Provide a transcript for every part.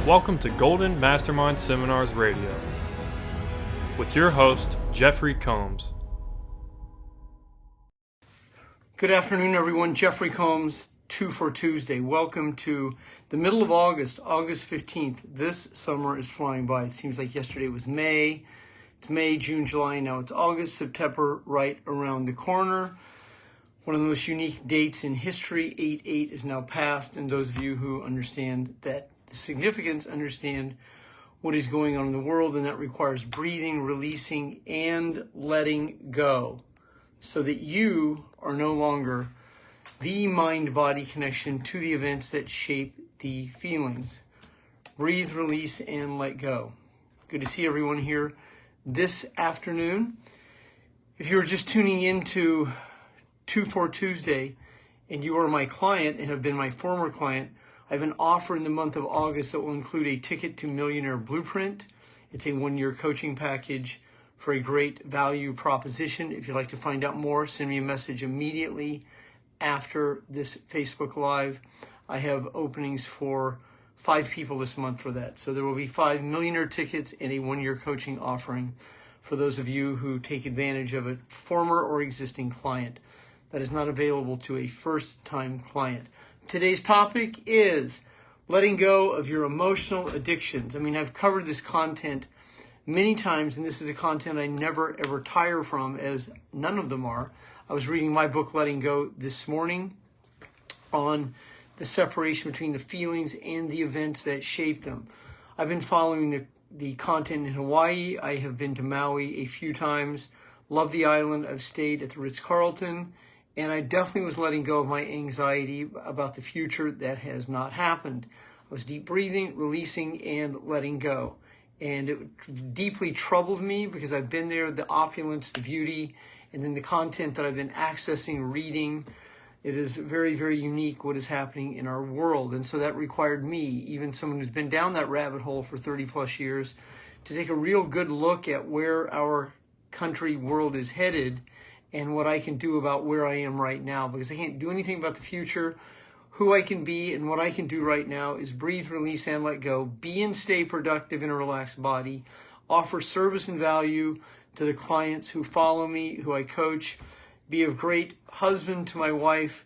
Welcome to Golden Mastermind Seminars Radio with your host, Jeffrey Combs. Good afternoon, everyone. Jeffrey Combs, 2 for Tuesday. Welcome to the middle of August, August 15th. This summer is flying by. It seems like yesterday was May. It's May, June, July. Now it's August, September, right around the corner. One of the most unique dates in history, 8/8 is now passed. And those of you who understand that the significance, understand what is going on in the world, and that requires breathing, releasing, and letting go so that you are no longer the mind-body connection to the events that shape the feelings. Breathe, release, and let go. Good to see everyone here this afternoon. If you're just tuning in to 2 for Tuesday and you are my client and have been my former client, I have an offer in the month of August that will include a Ticket to Millionaire Blueprint. It's a 1-year coaching package for a great value proposition. If you'd like to find out more, send me a message immediately after this Facebook Live. I have openings for 5 people this month for that. So there will be 5 millionaire tickets and a 1-year coaching offering for those of you who take advantage of a former or existing client. That is not available to a first-time client. Today's topic is letting go of your emotional addictions. I mean, I've covered this content many times, and this is a content I never, ever tire from, as none of them are. I was reading my book, Letting Go, this morning on the separation between the feelings and the events that shape them. I've been following the content in Hawaii. I have been to Maui a few times. Love the island. I've stayed at the Ritz-Carlton. And I definitely was letting go of my anxiety about the future. That has not happened. I was deep breathing, releasing, and letting go. And it deeply troubled me because I've been there, the opulence, the beauty, and then the content that I've been accessing, reading. It is very, very unique what is happening in our world. And so that required me, even someone who's been down that rabbit hole for 30 plus years, to take a real good look at where our country, world is headed and what I can do about where I am right now, because I can't do anything about the future. Who I can be and what I can do right now is breathe, release, and let go. Be and stay productive in a relaxed body. Offer service and value to the clients who follow me, who I coach. Be a great husband to my wife,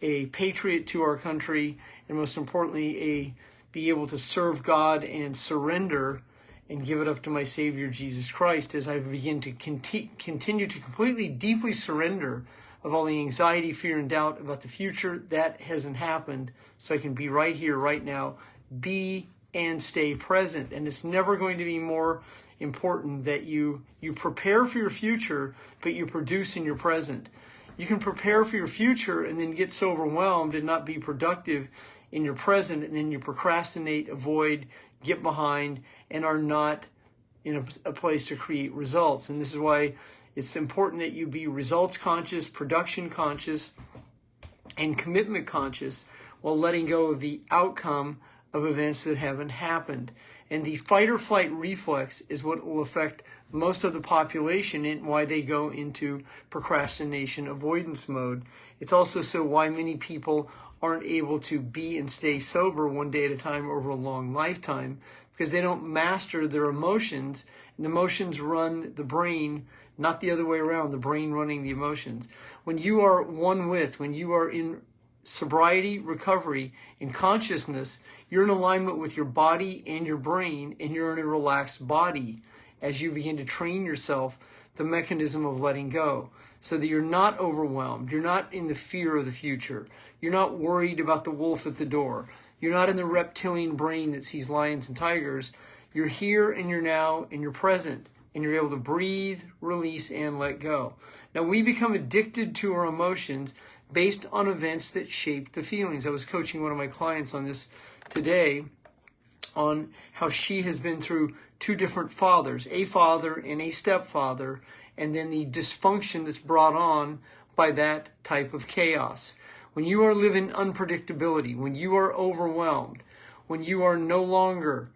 a patriot to our country, and most importantly, be able to serve God and surrender and give it up to my Savior, Jesus Christ, as I begin to continue to completely, deeply surrender of all the anxiety, fear, and doubt about the future. That hasn't happened, so I can be right here, right now, be and stay present. And it's never going to be more important that you prepare for your future, but you produce in your present. You can prepare for your future and then get so overwhelmed and not be productive in your present, and then you procrastinate, avoid, get behind, and are not in a place to create results. And this is why it's important that you be results conscious, production conscious, and commitment conscious while letting go of the outcome of events that haven't happened. And the fight or flight reflex is what will affect most of the population and why they go into procrastination avoidance mode. It's also so why many people aren't able to be and stay sober one day at a time over a long lifetime, because they don't master their emotions. And the emotions run the brain, not the other way around, the brain running the emotions. When you are one with, when you are in sobriety, recovery, and consciousness, you're in alignment with your body and your brain, and you're in a relaxed body as you begin to train yourself the mechanism of letting go, so that you're not overwhelmed. You're not in the fear of the future. You're not worried about the wolf at the door. You're not in the reptilian brain that sees lions and tigers. You're here and you're now and you're present, and you're able to breathe, release, and let go. Now, we become addicted to our emotions based on events that shape the feelings. I was coaching one of my clients on this today, on how she has been through 2 different fathers, a father and a stepfather, and then the dysfunction that's brought on by that type of chaos. When you are living unpredictability, when you are overwhelmed, when you are no longer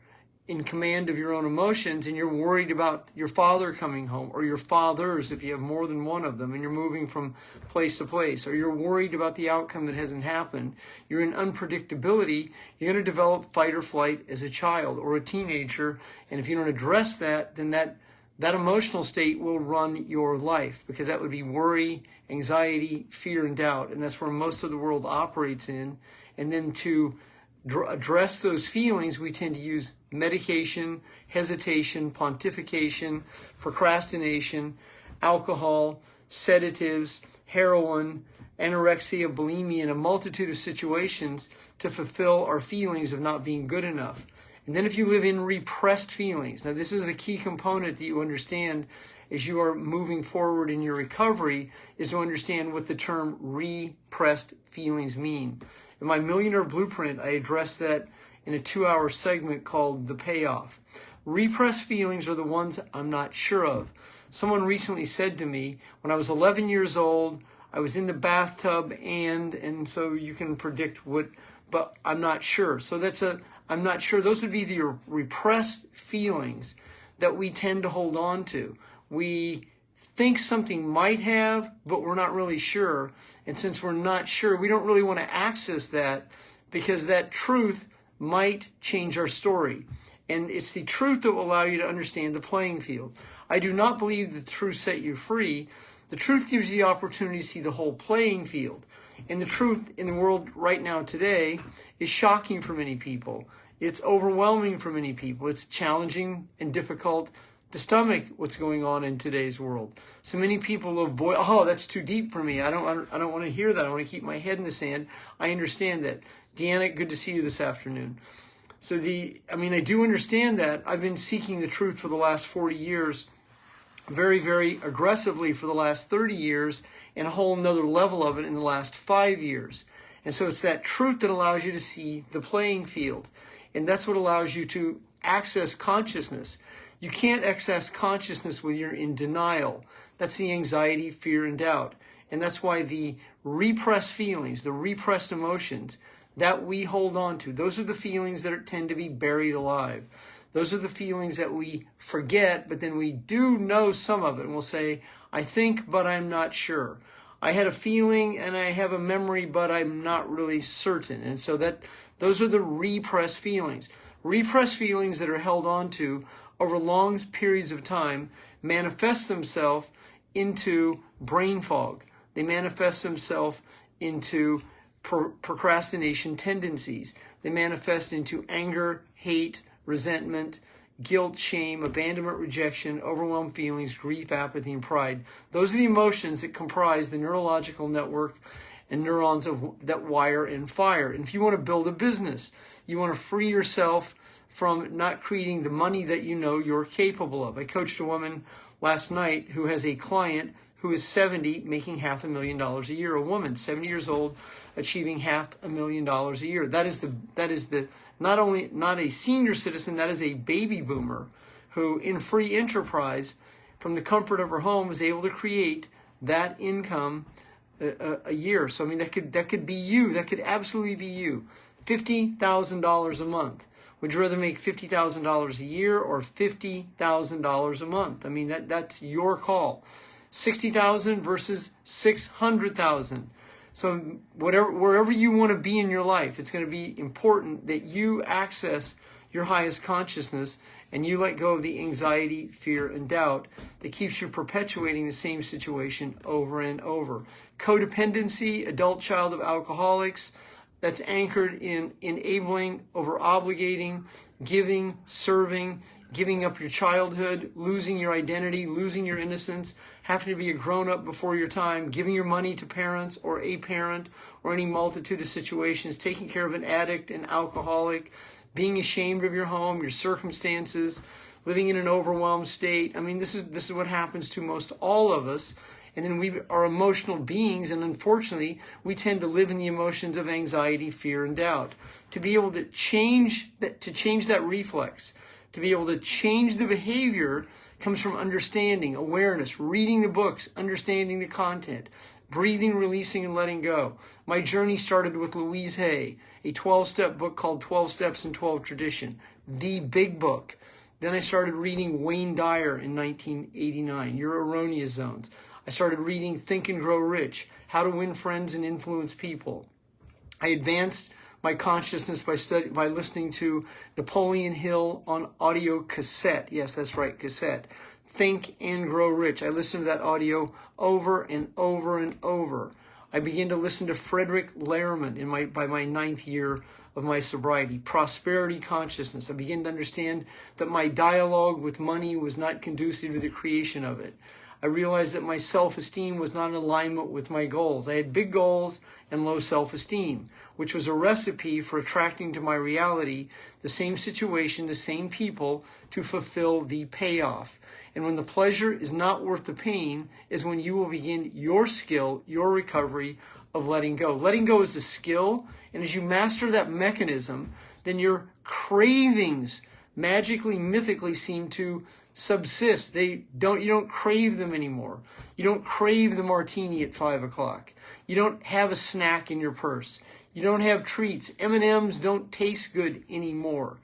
in command of your own emotions and you're worried about your father coming home, or your fathers if you have more than one of them and you're moving from place to place, or you're worried about the outcome that hasn't happened, you're in unpredictability, you're going to develop fight or flight as a child or a teenager. And if you don't address that, then that emotional state will run your life, because that would be worry, anxiety, fear, and doubt. And that's where most of the world operates in. And then to address those feelings, we tend to use medication, hesitation, pontification, procrastination, alcohol, sedatives, heroin, anorexia, bulimia, and a multitude of situations to fulfill our feelings of not being good enough. And then if you live in repressed feelings, now this is a key component that you understand as you are moving forward in your recovery, is to understand what the term repressed feelings mean. In my Millionaire Blueprint, I address that in a 2-hour segment called The Payoff. Repressed feelings are the ones I'm not sure of. Someone recently said to me, when I was 11 years old, I was in the bathtub and so you can predict what, but I'm not sure. So I'm not sure. Those would be the repressed feelings that we tend to hold on to. We think something might have, but we're not really sure. And since we're not sure, we don't really want to access that, because that truth might change our story. And it's the truth that will allow you to understand the playing field. I do not believe that the truth set you free. The truth gives you the opportunity to see the whole playing field. And the truth in the world right now today is shocking for many people. It's overwhelming for many people. It's challenging and difficult to stomach what's going on in today's world. So many people avoid, that's too deep for me. I don't want to hear that. I want to keep my head in the sand. I understand that. Deanna, good to see you this afternoon. So I do understand that. I've been seeking the truth for the last 40 years, very, very aggressively for the last 30 years, and a whole nother level of it in the last 5 years. And so it's that truth that allows you to see the playing field. And that's what allows you to access consciousness. You can't access consciousness when you're in denial. That's the anxiety, fear, and doubt. And that's why the repressed feelings, the repressed emotions that we hold on to, those are the feelings that tend to be buried alive. Those are the feelings that we forget, but then we do know some of it. And we'll say, I think, but I'm not sure. I had a feeling and I have a memory, but I'm not really certain. And so those are the repressed feelings. Repressed feelings that are held on to over long periods of time manifest themselves into brain fog. They manifest themselves into procrastination tendencies. They manifest into anger, hate, resentment, guilt, shame, abandonment, rejection, overwhelmed feelings, grief, apathy, and pride. Those are the emotions that comprise the neurological network and neurons that wire and fire. And if you want to build a business, you want to free yourself from not creating the money that you know you're capable of. I coached a woman last night who has a client who is 70, making $500,000 a year. A woman, 70 years old, achieving $500,000 a year. That is the not a senior citizen, that is a baby boomer who, in free enterprise, from the comfort of her home, is able to create that income a year. So that could be you. That could absolutely be you. $50,000 a month. Would you rather make $50,000 a year or $50,000 a month? That's your call. 60,000 versus 600,000. So wherever you want to be in your life, it's going to be important that you access your highest consciousness and you let go of the anxiety, fear, and doubt that keeps you perpetuating the same situation over and over. Codependency, adult child of alcoholics, that's anchored in enabling, over-obligating, giving, serving, giving up your childhood, losing your identity, losing your innocence, having to be a grown-up before your time, giving your money to parents or a parent or any multitude of situations, taking care of an addict, an alcoholic, being ashamed of your home, your circumstances, living in an overwhelmed state. This is what happens to most all of us. And then we are emotional beings, and unfortunately, we tend to live in the emotions of anxiety, fear, and doubt. To be able to change that reflex, to be able to change the behavior, comes from understanding, awareness, reading the books, understanding the content, breathing, releasing, and letting go. My journey started with Louise Hay, a 12-step book called 12 Steps and 12 Tradition, the big book. Then I started reading Wayne Dyer in 1989, Your Erroneous Zones. I started reading Think and Grow Rich, How to Win Friends and Influence People. I advanced my consciousness by listening to Napoleon Hill on audio cassette. Yes, that's right, cassette. Think and Grow Rich. I listened to that audio over and over and over. I began to listen to Frederick Lehrman by my 9th year of my sobriety. Prosperity consciousness. I began to understand that my dialogue with money was not conducive to the creation of it. I realized that my self-esteem was not in alignment with my goals. I had big goals and low self-esteem, which was a recipe for attracting to my reality the same situation, the same people to fulfill the payoff. And when the pleasure is not worth the pain is when you will begin your skill, your recovery of letting go. Letting go is a skill, and as you master that mechanism, then your cravings magically, mythically seem to subsist. You don't crave them anymore. You don't crave the martini at 5 o'clock. You don't have a snack in your purse. You don't have treats. M&Ms don't taste good anymore.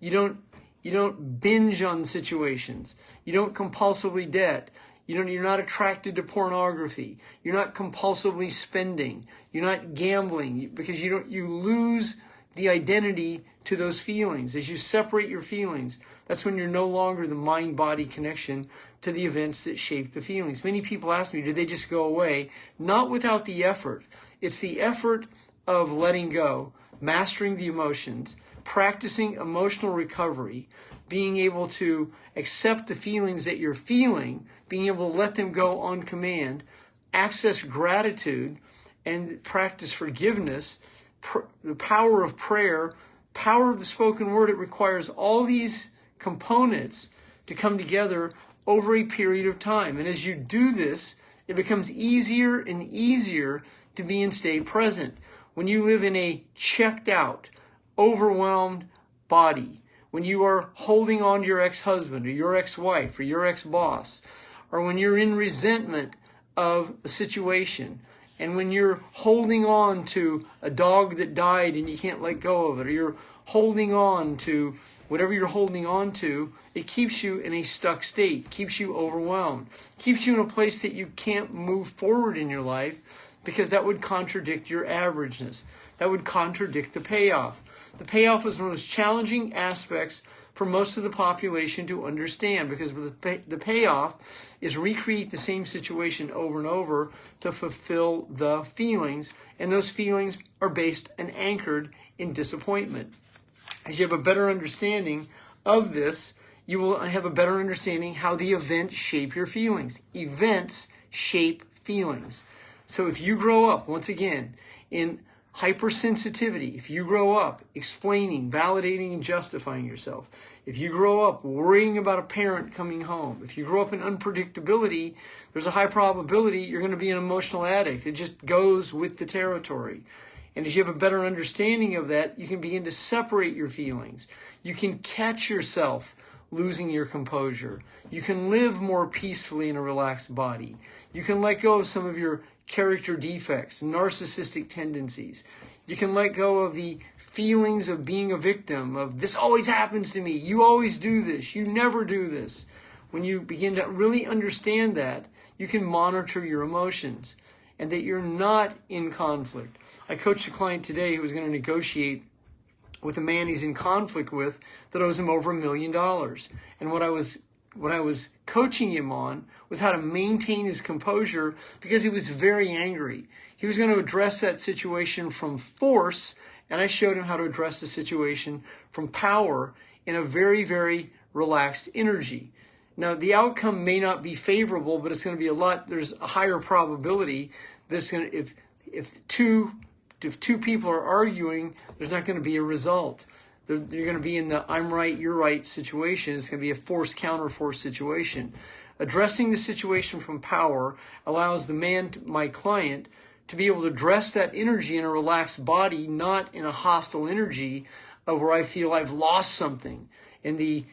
You don't binge on situations. You don't compulsively debt. You're not attracted to pornography. You're not compulsively spending. You're not gambling because you lose the identity to those feelings. As you separate your feelings, that's when you're no longer the mind-body connection to the events that shape the feelings. Many people ask me, did they just go away? Not without the effort. It's the effort of letting go, mastering the emotions, practicing emotional recovery, being able to accept the feelings that you're feeling, being able to let them go on command, access gratitude, and practice forgiveness, the power of prayer, power of the spoken word. It requires all these components to come together over a period of time. And as you do this, it becomes easier and easier to be and stay present. When you live in a checked out, overwhelmed body, when you are holding on to your ex-husband or your ex-wife or your ex-boss, or when you're in resentment of a situation, and when you're holding on to a dog that died and you can't let go of it, or you're holding on to whatever you're holding on to, it keeps you in a stuck state, keeps you overwhelmed, keeps you in a place that you can't move forward in your life because that would contradict your averageness. That would contradict the payoff. The payoff is one of those challenging aspects for most of the population to understand because the payoff is recreate the same situation over and over to fulfill the feelings, and those feelings are based and anchored in disappointment. As you have a better understanding of this, you will have a better understanding how the events shape your feelings. Events shape feelings. So if you grow up, once again, in hypersensitivity, if you grow up explaining, validating, and justifying yourself, if you grow up worrying about a parent coming home, if you grow up in unpredictability, there's a high probability you're going to be an emotional addict. It just goes with the territory. And as you have a better understanding of that, you can begin to separate your feelings. You can catch yourself losing your composure. You can live more peacefully in a relaxed body. You can let go of some of your character defects, narcissistic tendencies. You can let go of the feelings of being a victim, of this always happens to me, you always do this, you never do this. When you begin to really understand that, you can monitor your emotions and that you're not in conflict. I coached a client today who was going to negotiate with a man he's in conflict with that owes him over $1 million. And what I was coaching him on was how to maintain his composure because he was very angry. He was going to address that situation from force, and I showed him how to address the situation from power in a very, very relaxed energy. Now, the outcome may not be favorable, but it's going to be there's a higher probability that if two people are arguing, there's not going to be a result. You're going to be in the I'm right, you're right situation. It's going to be a force counterforce situation. Addressing the situation from power allows my client, to be able to address that energy in a relaxed body, not in a hostile energy of where I feel I've lost something. In the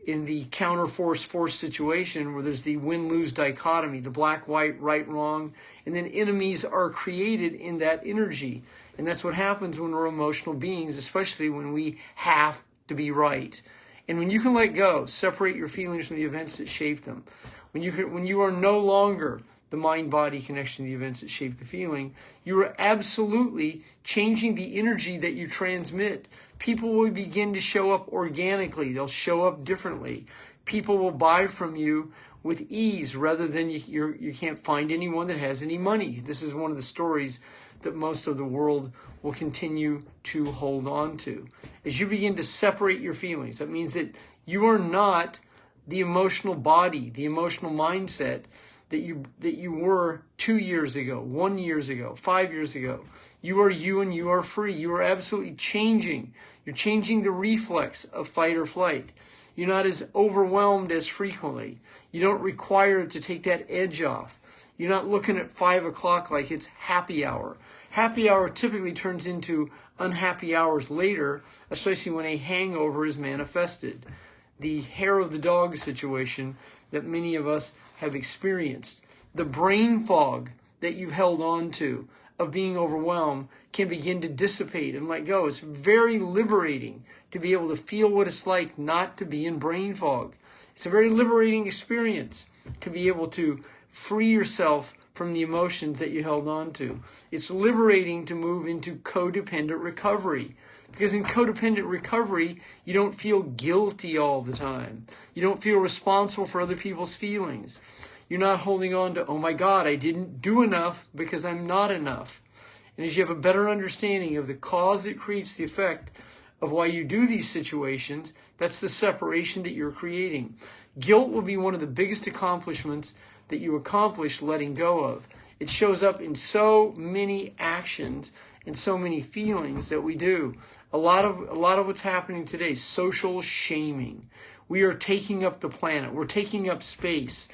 counterforce situation where there's the win-lose dichotomy, the black-white, right-wrong, and then enemies are created in that energy. And that's what happens when we're emotional beings, especially when we have to be right. And when you can let go, separate your feelings from the events that shape them, when you are no longer the mind-body connection to the events that shape the feeling, you are absolutely changing the energy that you transmit. People will begin to show up organically. They'll show up differently. People will buy from you with ease rather than you can't find anyone that has any money. This is one of the stories that most of the world will continue to hold on to. As you begin to separate your feelings, that means that you are not the emotional body, the emotional mindset that you were 2 years ago, 1 year ago, 5 years ago. You are you and you are free. You are absolutely changing. You're changing the reflex of fight or flight. You're not as overwhelmed as frequently. You don't require to take that edge off. You're not looking at 5 o'clock like it's happy hour. Happy hour typically turns into unhappy hours later, especially when a hangover is manifested. The hair of the dog situation that many of us have experienced. The brain fog that you've held on to of being overwhelmed can begin to dissipate and let go. It's very liberating to be able to feel what it's like not to be in brain fog. It's a very liberating experience to be able to free yourself from the emotions that you held on to. It's liberating to move into codependent recovery. Because in codependent recovery, you don't feel guilty all the time. You don't feel responsible for other people's feelings. You're not holding on to, oh my God, I didn't do enough because I'm not enough. And as you have a better understanding of the cause that creates the effect of why you do these situations, that's the separation that you're creating. Guilt will be one of the biggest accomplishments that you accomplish letting go of. It shows up in so many actions and so many feelings that we do. A lot of what's happening today, social shaming. We are taking up the planet. We're taking up space.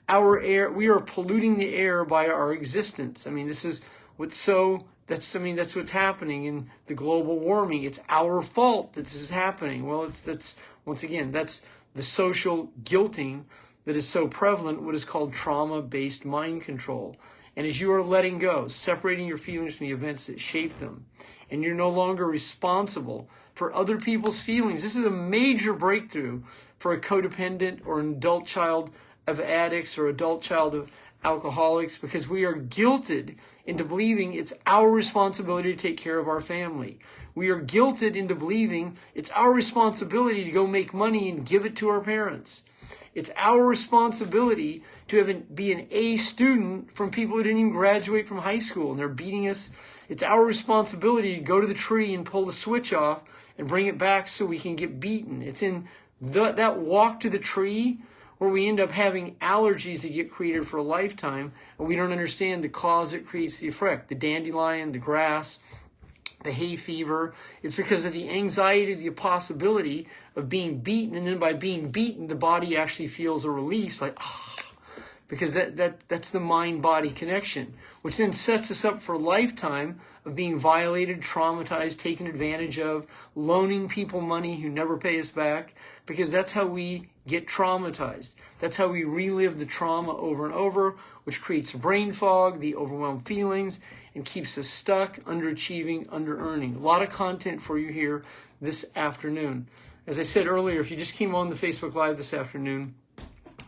Our air, we are polluting the air by our existence. I mean, that's what's happening in the global warming. It's our fault that this is happening. Well, that's the social guilting that is so prevalent, what is called trauma-based mind control. And as you are letting go, separating your feelings from the events that shape them, and you're no longer responsible for other people's feelings. This is a major breakthrough for a codependent or an adult child of addicts or adult child of alcoholics, because we are guilted into believing it's our responsibility to take care of our family. We are guilted into believing it's our responsibility to go make money and give it to our parents. It's our responsibility to be an A student from people who didn't even graduate from high school and they're beating us. It's our responsibility to go to the tree and pull the switch off and bring it back so we can get beaten. It's in that walk to the tree where we end up having allergies that get created for a lifetime, and we don't understand the cause that creates the effect. The dandelion, the grass, the hay fever. It's because of the anxiety, the possibility of being beaten, and then by being beaten, the body actually feels a release, like, because that's the mind-body connection, which then sets us up for a lifetime of being violated, traumatized, taken advantage of, loaning people money who never pay us back, because that's how we get traumatized. That's how we relive the trauma over and over, which creates brain fog, the overwhelmed feelings, and keeps us stuck, underachieving, under-earning. A lot of content for you here this afternoon. As I said earlier, if you just came on the Facebook Live this afternoon,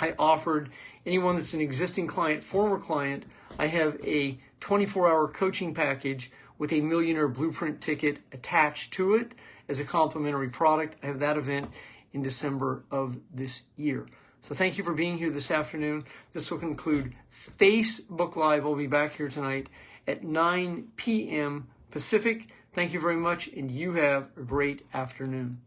I offered anyone that's an existing client, former client, I have a 24-hour coaching package with a Millionaire Blueprint ticket attached to it as a complimentary product. I have that event in December of this year. So thank you for being here this afternoon. This will conclude Facebook Live. I'll be back here tonight at 9 p.m. Pacific. Thank you very much, and you have a great afternoon.